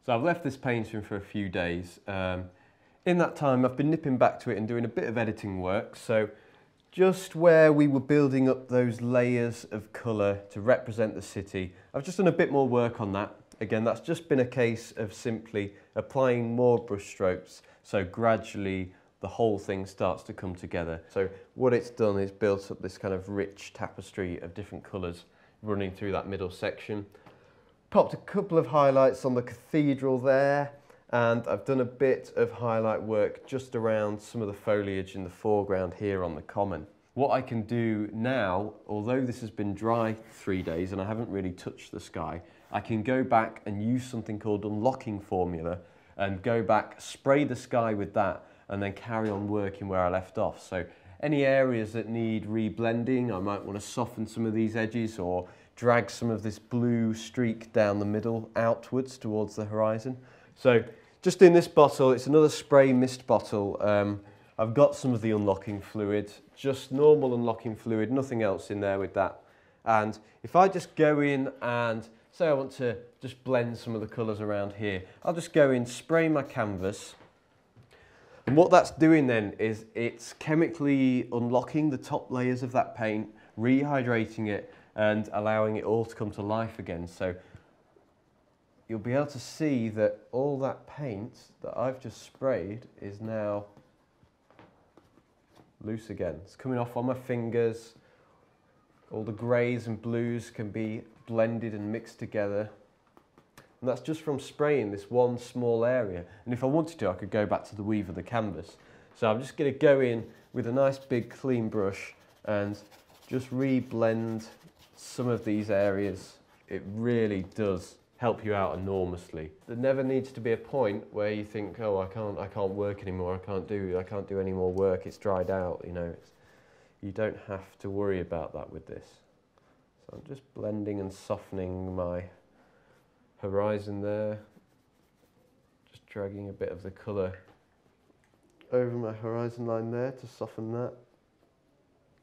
So I've left this painting for a few days. In that time I've been nipping back to it and doing a bit of editing work. So just where we were building up those layers of colour to represent the city, I've just done a bit more work on that. Again, that's just been a case of simply applying more brush strokes, so gradually the whole thing starts to come together. So what it's done is built up this kind of rich tapestry of different colours running through that middle section. Popped a couple of highlights on the cathedral there, and I've done a bit of highlight work just around some of the foliage in the foreground here on the common. What I can do now, although this has been dry 3 days and I haven't really touched the sky, I can go back and use something called unlocking formula and go back, spray the sky with that, and then carry on working where I left off. So any areas that need reblending, I might want to soften some of these edges or drag some of this blue streak down the middle outwards towards the horizon. So just in this bottle, it's another spray mist bottle. I've got some of the unlocking fluid, just normal unlocking fluid, nothing else in there with that. And if I just go in and say I want to just blend some of the colours around here, I'll just go in, spray my canvas. And what that's doing then is it's chemically unlocking the top layers of that paint, rehydrating it and allowing it all to come to life again. So you'll be able to see that all that paint that I've just sprayed is now loose again. It's coming off on my fingers. All the greys and blues can be blended and mixed together. And that's just from spraying this one small area. And if I wanted to, I could go back to the weave of the canvas. So I'm just going to go in with a nice big clean brush and just re-blend some of these areas. It really does help you out enormously. There never needs to be a point where you think, oh, I can't work anymore, I can't do any more work, it's dried out, you know. You don't have to worry about that with this. So I'm just blending and softening my horizon there. Just dragging a bit of the colour over my horizon line there to soften that.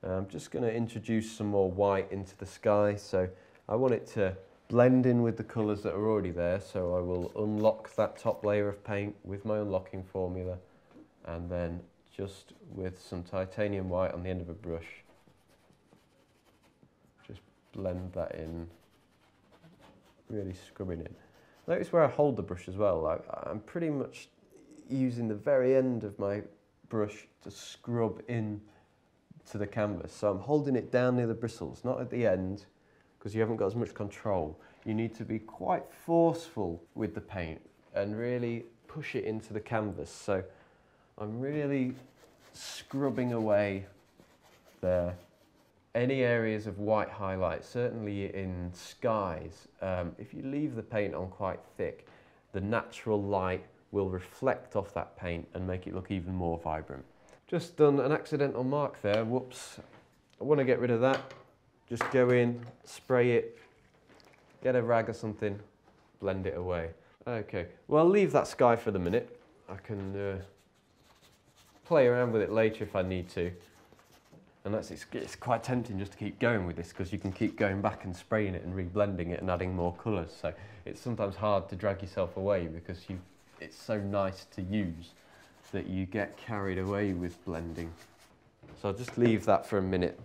I'm just going to introduce some more white into the sky, so I want it to blend in with the colours that are already there, so I will unlock that top layer of paint with my unlocking formula, and then just with some titanium white on the end of a brush, just blend that in, really scrubbing in. Notice where I hold the brush as well. I'm pretty much using the very end of my brush to scrub in to the canvas. So I'm holding it down near the bristles, not at the end, because you haven't got as much control. You need to be quite forceful with the paint and really push it into the canvas. So I'm really scrubbing away there. Any areas of white highlight, certainly in skies, if you leave the paint on quite thick, the natural light will reflect off that paint and make it look even more vibrant. Just done an accidental mark there, whoops. I want to get rid of that. Just go in, spray it, get a rag or something, blend it away. Okay, well I'll leave that sky for the minute. I can play around with it later if I need to. And it's quite tempting just to keep going with this, because you can keep going back and spraying it and reblending it and adding more colours. So it's sometimes hard to drag yourself away because it's so nice to use that you get carried away with blending. So I'll just leave that for a minute.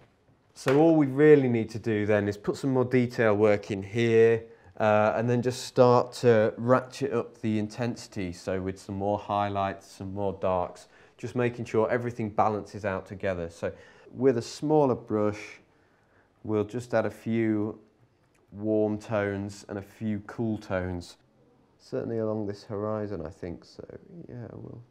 So all we really need to do then is put some more detail work in here and then just start to ratchet up the intensity. So with some more highlights, some more darks, just making sure everything balances out together. So with a smaller brush, we'll just add a few warm tones and a few cool tones. Certainly along this horizon, I think. So yeah, we'll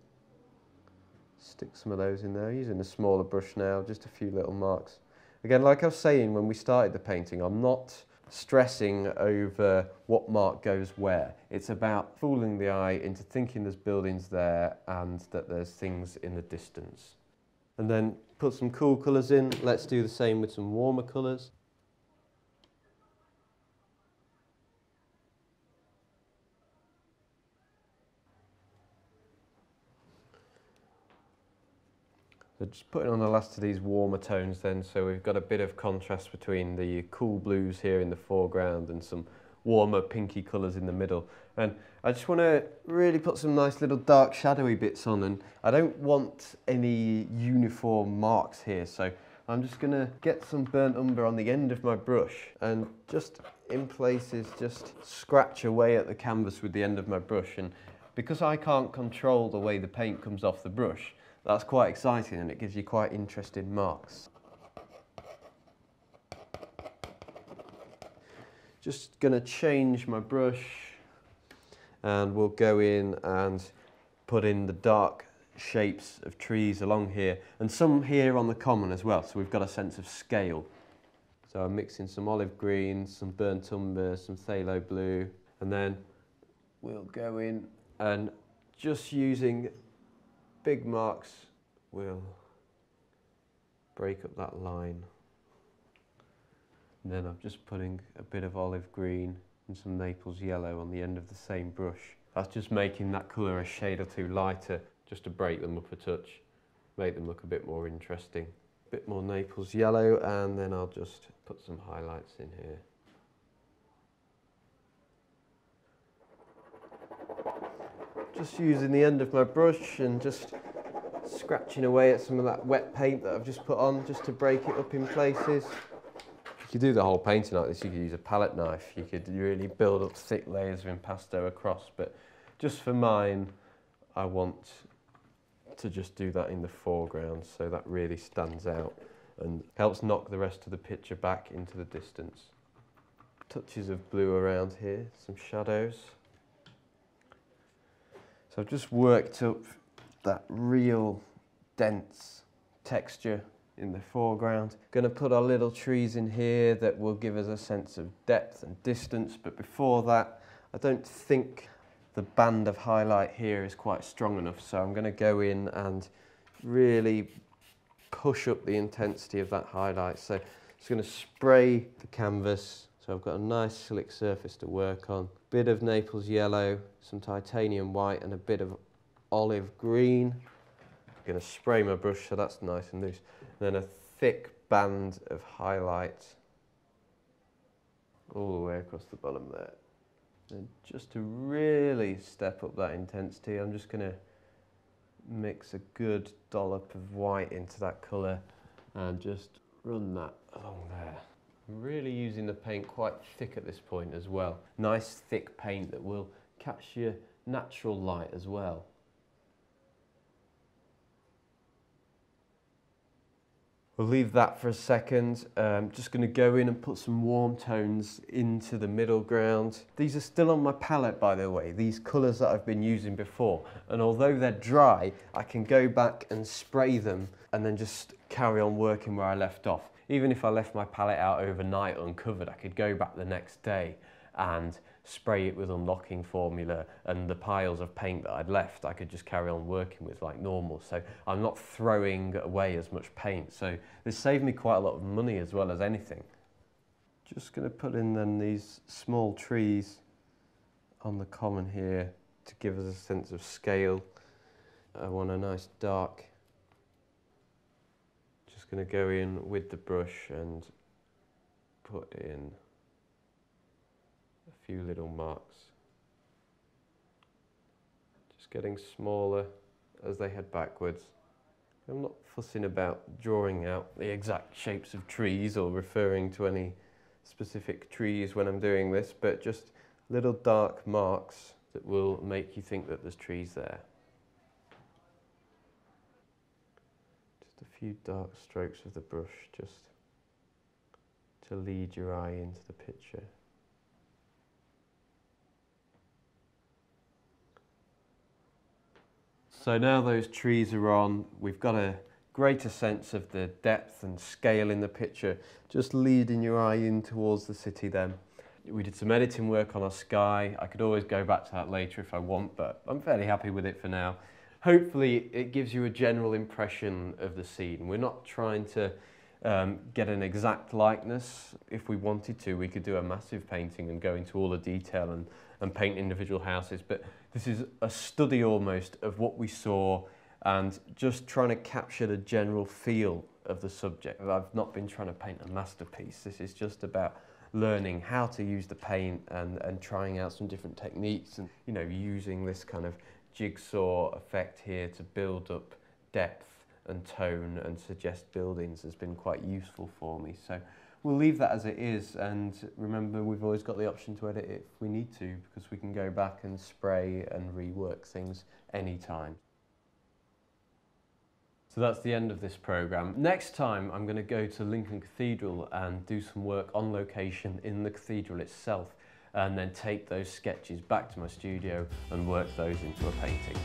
stick some of those in there, using a smaller brush now, just a few little marks. Again, like I was saying when we started the painting, I'm not stressing over what mark goes where. It's about fooling the eye into thinking there's buildings there and that there's things in the distance. And then put some cool colours in. Let's do the same with some warmer colours. So just putting on the last of these warmer tones then, so we've got a bit of contrast between the cool blues here in the foreground and some warmer pinky colours in the middle. And I just want to really put some nice little dark shadowy bits on, and I don't want any uniform marks here, so I'm just going to get some burnt umber on the end of my brush and just in places just scratch away at the canvas with the end of my brush. And because I can't control the way the paint comes off the brush, that's quite exciting and it gives you quite interesting marks. Just going to change my brush and we'll go in and put in the dark shapes of trees along here and some here on the common as well, so we've got a sense of scale. So I'm mixing some olive green, some burnt umber, some phthalo blue, and then we'll go in and just using big marks we'll break up that line. And then I'm just putting a bit of olive green and some Naples yellow on the end of the same brush. That's just making that colour a shade or two lighter, just to break them up a touch, make them look a bit more interesting. A bit more Naples yellow, and then I'll just put some highlights in here. Just using the end of my brush and just scratching away at some of that wet paint that I've just put on, just to break it up in places. You could do the whole painting like this. You could use a palette knife, you could really build up thick layers of impasto across, but just for mine I want to just do that in the foreground, so that really stands out and helps knock the rest of the picture back into the distance. Touches of blue around here, some shadows. So I've just worked up that real dense texture in the foreground. Going to put our little trees in here that will give us a sense of depth and distance, but before that I don't think the band of highlight here is quite strong enough, so I'm going to go in and really push up the intensity of that highlight. So I'm just going to spray the canvas, so I've got a nice slick surface to work on. Bit of Naples yellow, some titanium white and a bit of olive green. I'm going to spray my brush so that's nice and loose. And then a thick band of highlight all the way across the bottom there. And just to really step up that intensity, I'm just going to mix a good dollop of white into that colour and just run that along there. I'm really using the paint quite thick at this point as well. Nice thick paint that will catch your natural light as well. We'll leave that for a second. Just going to go in and put some warm tones into the middle ground. These are still on my palette, by the way, these colours that I've been using before. And although they're dry, I can go back and spray them and then just carry on working where I left off. Even if I left my palette out overnight uncovered, I could go back the next day and spray it with unlocking formula, and the piles of paint that I'd left I could just carry on working with like normal, so I'm not throwing away as much paint. So this saved me quite a lot of money as well as anything. Just going to put in then these small trees on the common here to give us a sense of scale. I want a nice dark. Just going to go in with the brush and put in a few little marks. Just getting smaller as they head backwards. I'm not fussing about drawing out the exact shapes of trees or referring to any specific trees when I'm doing this, but just little dark marks that will make you think that there's trees there. Just a few dark strokes of the brush just to lead your eye into the picture. So now those trees are on, we've got a greater sense of the depth and scale in the picture, just leading your eye in towards the city then. We did some editing work on our sky. I could always go back to that later if I want, but I'm fairly happy with it for now. Hopefully it gives you a general impression of the scene. We're not trying to get an exact likeness. If we wanted to, we could do a massive painting and go into all the detail and paint individual houses, but this is a study almost of what we saw and just trying to capture the general feel of the subject. I've not been trying to paint a masterpiece. This is just about learning how to use the paint and trying out some different techniques, and you know, using this kind of jigsaw effect here to build up depth and tone and suggest buildings has been quite useful for me. So we'll leave that as it is, and remember, we've always got the option to edit it if we need to, because we can go back and spray and rework things anytime. So that's the end of this programme. Next time I'm going to go to Lincoln Cathedral and do some work on location in the cathedral itself, and then take those sketches back to my studio and work those into a painting.